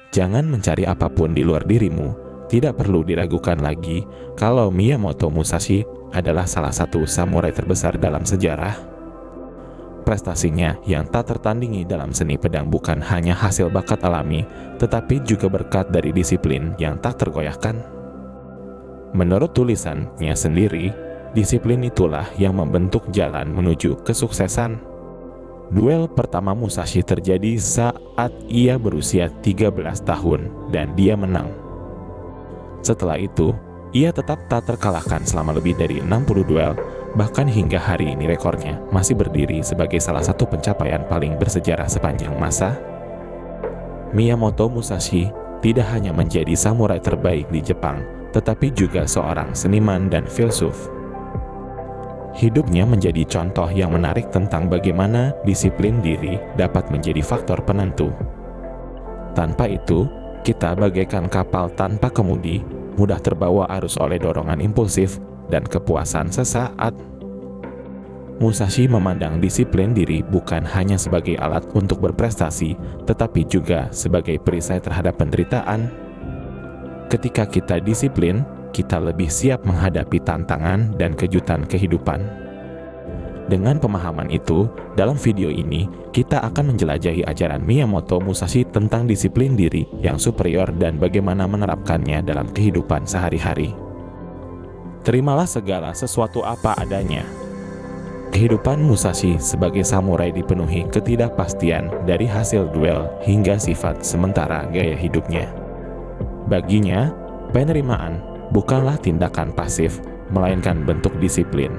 Jangan mencari apapun di luar dirimu. Tidak perlu diragukan lagi kalau Miyamoto Musashi adalah salah satu samurai terbesar dalam sejarah. Prestasinya yang tak tertandingi dalam seni pedang bukan hanya hasil bakat alami, tetapi juga berkat dari disiplin yang tak tergoyahkan. Menurut tulisannya sendiri, disiplin itulah yang membentuk jalan menuju kesuksesan. Duel pertama Musashi terjadi saat ia berusia 13 tahun dan dia menang. Setelah itu, ia tetap tak terkalahkan selama lebih dari 60 duel, bahkan hingga hari ini rekornya masih berdiri sebagai salah satu pencapaian paling bersejarah sepanjang masa. Miyamoto Musashi tidak hanya menjadi samurai terbaik di Jepang, tetapi juga seorang seniman dan filsuf. Hidupnya menjadi contoh yang menarik tentang bagaimana disiplin diri dapat menjadi faktor penentu. Tanpa itu, kita bagaikan kapal tanpa kemudi, mudah terbawa arus oleh dorongan impulsif dan kepuasan sesaat. Musashi memandang disiplin diri bukan hanya sebagai alat untuk berprestasi, tetapi juga sebagai perisai terhadap penderitaan. Ketika kita disiplin, kita lebih siap menghadapi tantangan dan kejutan kehidupan. Dengan pemahaman itu, dalam video ini, kita akan menjelajahi ajaran Miyamoto Musashi tentang disiplin diri yang superior dan bagaimana menerapkannya dalam kehidupan sehari-hari. Terimalah segala sesuatu apa adanya. Kehidupan Musashi sebagai samurai dipenuhi ketidakpastian dari hasil duel hingga sifat sementara gaya hidupnya. Baginya, penerimaan bukanlah tindakan pasif, melainkan bentuk disiplin.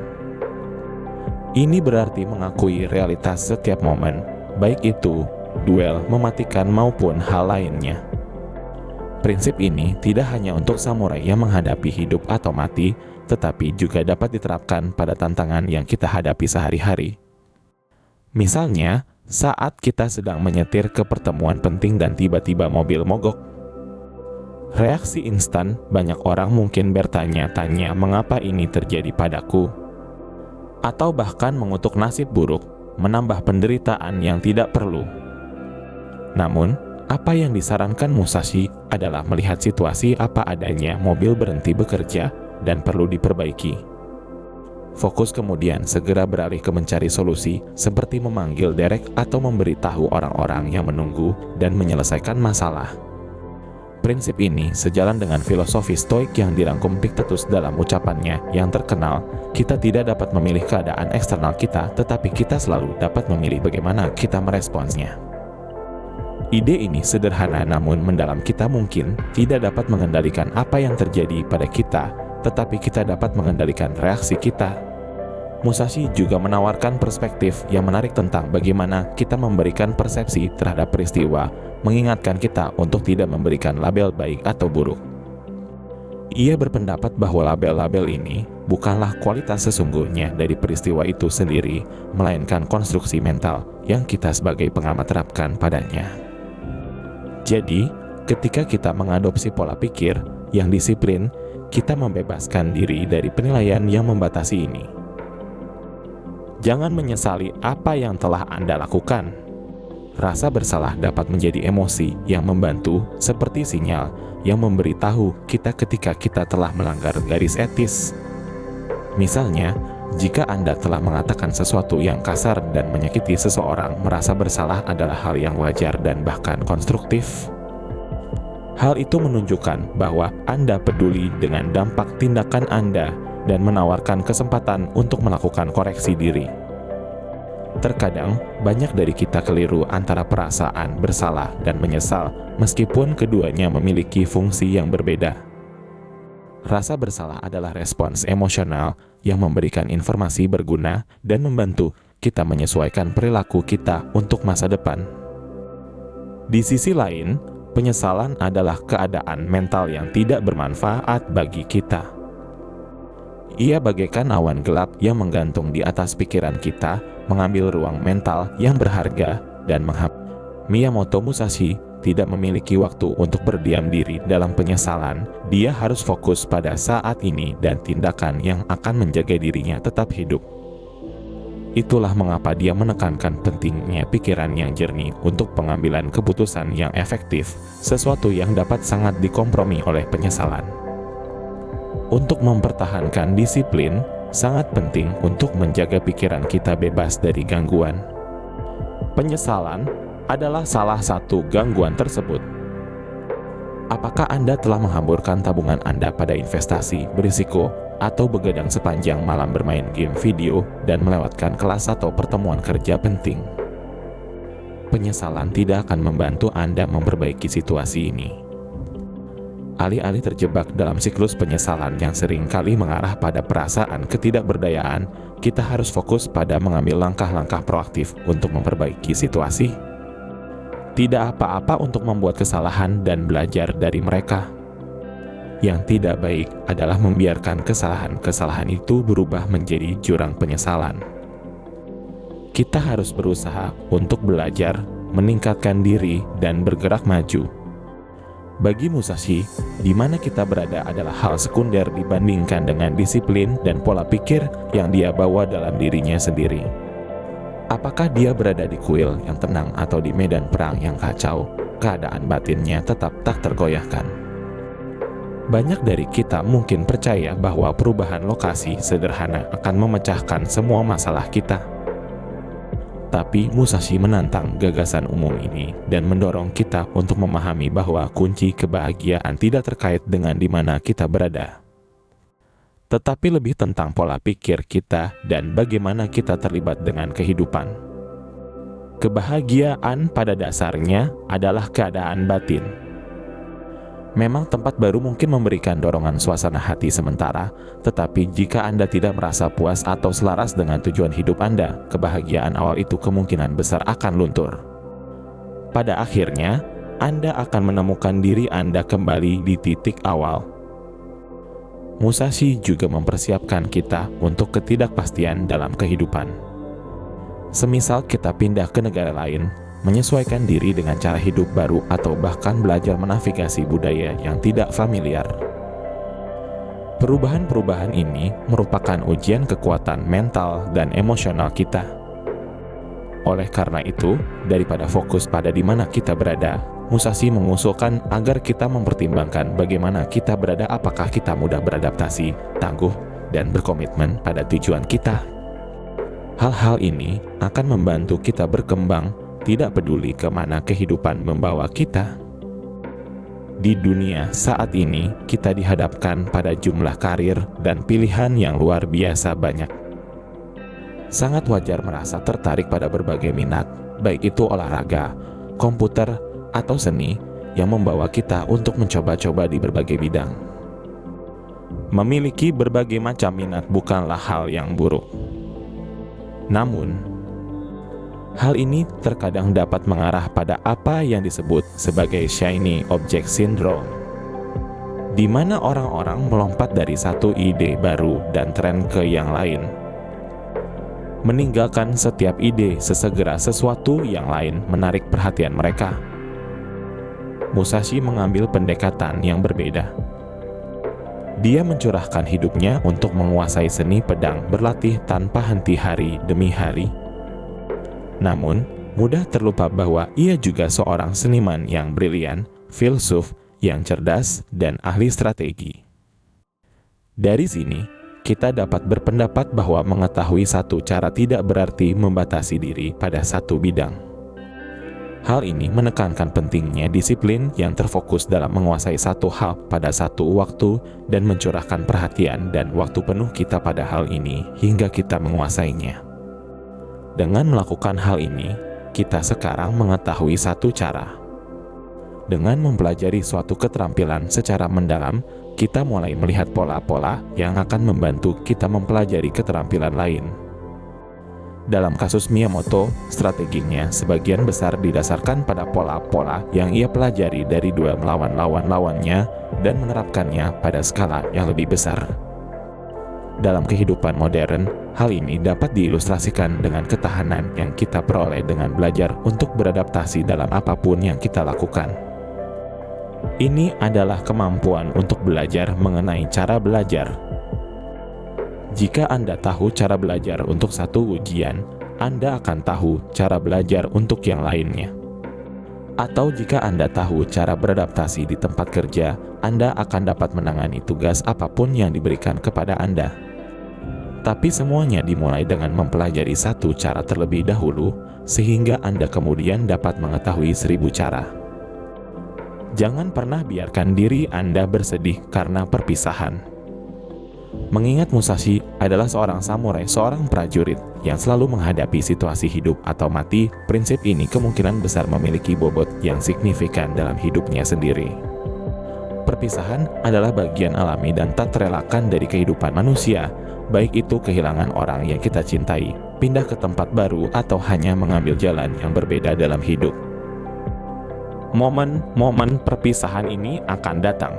Ini berarti mengakui realitas setiap momen, baik itu duel mematikan maupun hal lainnya. Prinsip ini tidak hanya untuk samurai yang menghadapi hidup atau mati, tetapi juga dapat diterapkan pada tantangan yang kita hadapi sehari-hari. Misalnya, saat kita sedang menyetir ke pertemuan penting dan tiba-tiba mobil mogok. Reaksi instan, banyak orang mungkin bertanya-tanya mengapa ini terjadi padaku. Atau bahkan mengutuk nasib buruk, menambah penderitaan yang tidak perlu. Namun, apa yang disarankan Musashi adalah melihat situasi apa adanya mobil berhenti bekerja dan perlu diperbaiki. Fokus kemudian segera beralih ke mencari solusi seperti memanggil derek atau memberitahu orang-orang yang menunggu dan menyelesaikan masalah. Prinsip ini sejalan dengan filosofi Stoik yang dirangkum Epictetus dalam ucapannya yang terkenal, kita tidak dapat memilih keadaan eksternal kita, tetapi kita selalu dapat memilih bagaimana kita meresponsnya. Ide ini sederhana namun mendalam. Kita mungkin tidak dapat mengendalikan apa yang terjadi pada kita, tetapi kita dapat mengendalikan reaksi kita. Musashi juga menawarkan perspektif yang menarik tentang bagaimana kita memberikan persepsi terhadap peristiwa, mengingatkan kita untuk tidak memberikan label baik atau buruk. Ia berpendapat bahwa label-label ini bukanlah kualitas sesungguhnya dari peristiwa itu sendiri, melainkan konstruksi mental yang kita sebagai pengamat terapkan padanya. Jadi, ketika kita mengadopsi pola pikir yang disiplin, kita membebaskan diri dari penilaian yang membatasi ini. Jangan menyesali apa yang telah Anda lakukan. Rasa bersalah dapat menjadi emosi yang membantu, seperti sinyal yang memberitahu kita ketika kita telah melanggar garis etis. Misalnya, jika Anda telah mengatakan sesuatu yang kasar dan menyakiti seseorang, merasa bersalah adalah hal yang wajar dan bahkan konstruktif. Hal itu menunjukkan bahwa Anda peduli dengan dampak tindakan Anda dan menawarkan kesempatan untuk melakukan koreksi diri. Terkadang, banyak dari kita keliru antara perasaan bersalah dan menyesal, meskipun keduanya memiliki fungsi yang berbeda. Rasa bersalah adalah respons emosional yang memberikan informasi berguna dan membantu kita menyesuaikan perilaku kita untuk masa depan. Di sisi lain, penyesalan adalah keadaan mental yang tidak bermanfaat bagi kita. Ia bagaikan awan gelap yang menggantung di atas pikiran kita, mengambil ruang mental yang berharga dan Miyamoto Musashi tidak memiliki waktu untuk berdiam diri dalam penyesalan. Dia harus fokus pada saat ini dan tindakan yang akan menjaga dirinya tetap hidup. Itulah mengapa dia menekankan pentingnya pikiran yang jernih untuk pengambilan keputusan yang efektif, sesuatu yang dapat sangat dikompromi oleh penyesalan. Untuk mempertahankan disiplin, sangat penting untuk menjaga pikiran kita bebas dari gangguan. Penyesalan adalah salah satu gangguan tersebut. Apakah Anda telah menghamburkan tabungan Anda pada investasi berisiko atau begadang sepanjang malam bermain game video dan melewatkan kelas atau pertemuan kerja penting? Penyesalan tidak akan membantu Anda memperbaiki situasi ini. Alih-alih terjebak dalam siklus penyesalan yang sering kali mengarah pada perasaan ketidakberdayaan, kita harus fokus pada mengambil langkah-langkah proaktif untuk memperbaiki situasi. Tidak apa-apa untuk membuat kesalahan dan belajar dari mereka. Yang tidak baik adalah membiarkan kesalahan-kesalahan itu berubah menjadi jurang penyesalan. Kita harus berusaha untuk belajar, meningkatkan diri, dan bergerak maju. Bagi Musashi, di mana kita berada adalah hal sekunder dibandingkan dengan disiplin dan pola pikir yang dia bawa dalam dirinya sendiri. Apakah dia berada di kuil yang tenang atau di medan perang yang kacau, keadaan batinnya tetap tak tergoyahkan. Banyak dari kita mungkin percaya bahwa perubahan lokasi sederhana akan memecahkan semua masalah kita. Tapi Musashi menantang gagasan umum ini dan mendorong kita untuk memahami bahwa kunci kebahagiaan tidak terkait dengan di mana kita berada, tetapi lebih tentang pola pikir kita dan bagaimana kita terlibat dengan kehidupan. Kebahagiaan pada dasarnya adalah keadaan batin. Memang tempat baru mungkin memberikan dorongan suasana hati sementara, tetapi jika Anda tidak merasa puas atau selaras dengan tujuan hidup Anda, kebahagiaan awal itu kemungkinan besar akan luntur. Pada akhirnya, Anda akan menemukan diri Anda kembali di titik awal. Musashi juga mempersiapkan kita untuk ketidakpastian dalam kehidupan. Semisal kita pindah ke negara lain, menyesuaikan diri dengan cara hidup baru atau bahkan belajar menavigasi budaya yang tidak familiar. Perubahan-perubahan ini merupakan ujian kekuatan mental dan emosional kita. Oleh karena itu, daripada fokus pada di mana kita berada, Musashi mengusulkan agar kita mempertimbangkan bagaimana kita berada, apakah kita mudah beradaptasi, tangguh, dan berkomitmen pada tujuan kita. Hal-hal ini akan membantu kita berkembang, tidak peduli kemana kehidupan membawa kita. Di dunia saat ini, kita dihadapkan pada jumlah karir dan pilihan yang luar biasa banyak. Sangat wajar merasa tertarik pada berbagai minat, baik itu olahraga, komputer, atau seni, yang membawa kita untuk mencoba-coba di berbagai bidang. Memiliki berbagai macam minat bukanlah hal yang buruk. Namun, hal ini terkadang dapat mengarah pada apa yang disebut sebagai shiny object syndrome, di mana orang-orang melompat dari satu ide baru dan tren ke yang lain, meninggalkan setiap ide sesegera sesuatu yang lain menarik perhatian mereka. Musashi mengambil pendekatan yang berbeda. Dia mencurahkan hidupnya untuk menguasai seni pedang berlatih tanpa henti hari demi hari. Namun, mudah terlupa bahwa ia juga seorang seniman yang brilian, filsuf yang cerdas, dan ahli strategi. Dari sini, kita dapat berpendapat bahwa mengetahui satu cara tidak berarti membatasi diri pada satu bidang. Hal ini menekankan pentingnya disiplin yang terfokus dalam menguasai satu hal pada satu waktu dan mencurahkan perhatian dan waktu penuh kita pada hal ini hingga kita menguasainya. Dengan melakukan hal ini, kita sekarang mengetahui satu cara. Dengan mempelajari suatu keterampilan secara mendalam, kita mulai melihat pola-pola yang akan membantu kita mempelajari keterampilan lain. Dalam kasus Miyamoto, strateginya sebagian besar didasarkan pada pola-pola yang ia pelajari dari duel melawan lawan-lawannya dan menerapkannya pada skala yang lebih besar. Dalam kehidupan modern, hal ini dapat diilustrasikan dengan ketahanan yang kita peroleh dengan belajar untuk beradaptasi dalam apapun yang kita lakukan. Ini adalah kemampuan untuk belajar mengenai cara belajar. Jika Anda tahu cara belajar untuk satu ujian, Anda akan tahu cara belajar untuk yang lainnya. Atau jika Anda tahu cara beradaptasi di tempat kerja, Anda akan dapat menangani tugas apapun yang diberikan kepada Anda. Tapi semuanya dimulai dengan mempelajari satu cara terlebih dahulu, sehingga Anda kemudian dapat mengetahui 1000 cara. Jangan pernah biarkan diri Anda bersedih karena perpisahan. Mengingat Musashi adalah seorang samurai, seorang prajurit yang selalu menghadapi situasi hidup atau mati, prinsip ini kemungkinan besar memiliki bobot yang signifikan dalam hidupnya sendiri. Perpisahan adalah bagian alami dan tak terelakkan dari kehidupan manusia, baik itu kehilangan orang yang kita cintai, pindah ke tempat baru, atau hanya mengambil jalan yang berbeda dalam hidup. Momen-momen perpisahan ini akan datang.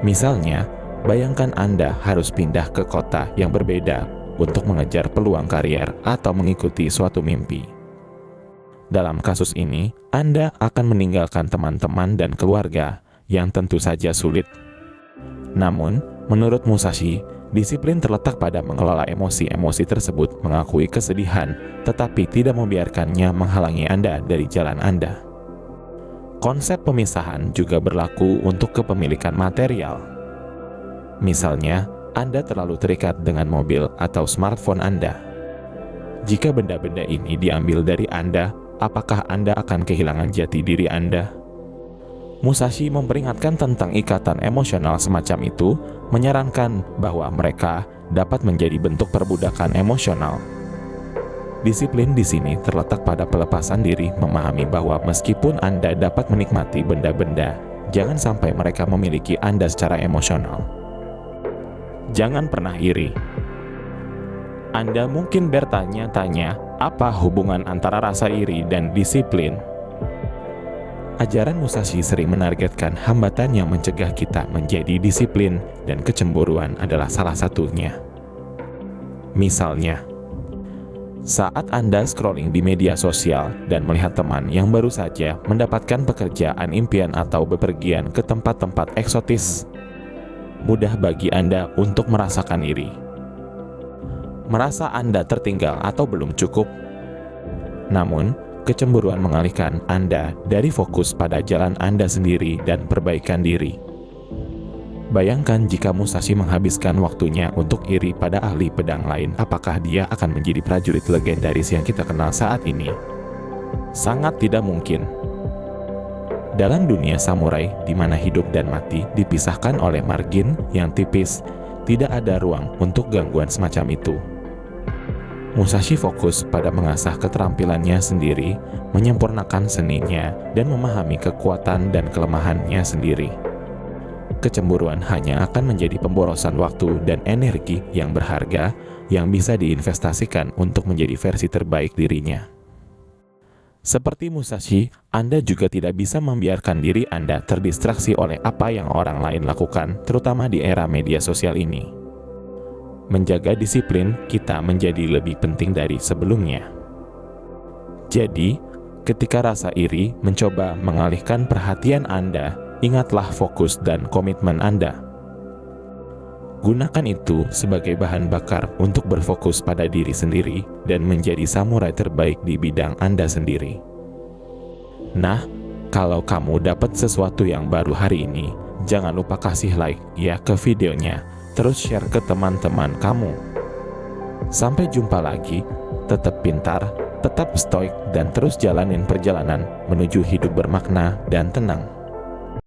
Misalnya, bayangkan Anda harus pindah ke kota yang berbeda untuk mengejar peluang karier atau mengikuti suatu mimpi. Dalam kasus ini, Anda akan meninggalkan teman-teman dan keluarga yang tentu saja sulit. Namun, menurut Musashi, disiplin terletak pada mengelola emosi-emosi tersebut, mengakui kesedihan, tetapi tidak membiarkannya menghalangi Anda dari jalan Anda. Konsep pemisahan juga berlaku untuk kepemilikan material. Misalnya, Anda terlalu terikat dengan mobil atau smartphone Anda. Jika benda-benda ini diambil dari Anda, apakah Anda akan kehilangan jati diri Anda? Musashi memperingatkan tentang ikatan emosional semacam itu, menyarankan bahwa mereka dapat menjadi bentuk perbudakan emosional. Disiplin di sini terletak pada pelepasan diri, memahami bahwa meskipun Anda dapat menikmati benda-benda, jangan sampai mereka memiliki Anda secara emosional. Jangan pernah iri. Anda mungkin bertanya-tanya, apa hubungan antara rasa iri dan disiplin? Ajaran Musashi sering menargetkan hambatan yang mencegah kita menjadi disiplin, dan kecemburuan adalah salah satunya. Misalnya, saat Anda scrolling di media sosial dan melihat teman yang baru saja mendapatkan pekerjaan impian atau bepergian ke tempat-tempat eksotis, mudah bagi Anda untuk merasakan iri. Merasa Anda tertinggal atau belum cukup. Namun, kecemburuan mengalihkan Anda dari fokus pada jalan Anda sendiri dan perbaikan diri. Bayangkan jika Musashi menghabiskan waktunya untuk iri pada ahli pedang lain, apakah dia akan menjadi prajurit legendaris yang kita kenal saat ini? Sangat tidak mungkin. Dalam dunia samurai, di mana hidup dan mati dipisahkan oleh margin yang tipis, tidak ada ruang untuk gangguan semacam itu. Musashi fokus pada mengasah keterampilannya sendiri, menyempurnakan seninya, dan memahami kekuatan dan kelemahannya sendiri. Kecemburuan hanya akan menjadi pemborosan waktu dan energi yang berharga yang bisa diinvestasikan untuk menjadi versi terbaik dirinya. Seperti Musashi, Anda juga tidak bisa membiarkan diri Anda terdistraksi oleh apa yang orang lain lakukan, terutama di era media sosial ini. Menjaga disiplin kita menjadi lebih penting dari sebelumnya. Jadi, ketika rasa iri mencoba mengalihkan perhatian Anda, ingatlah fokus dan komitmen Anda. Gunakan itu sebagai bahan bakar untuk berfokus pada diri sendiri dan menjadi samurai terbaik di bidang Anda sendiri. Nah, kalau kamu dapat sesuatu yang baru hari ini, jangan lupa kasih like ya ke videonya. Terus share ke teman-teman kamu. Sampai jumpa lagi, tetap pintar, tetap stoik, dan terus jalanin perjalanan menuju hidup bermakna dan tenang.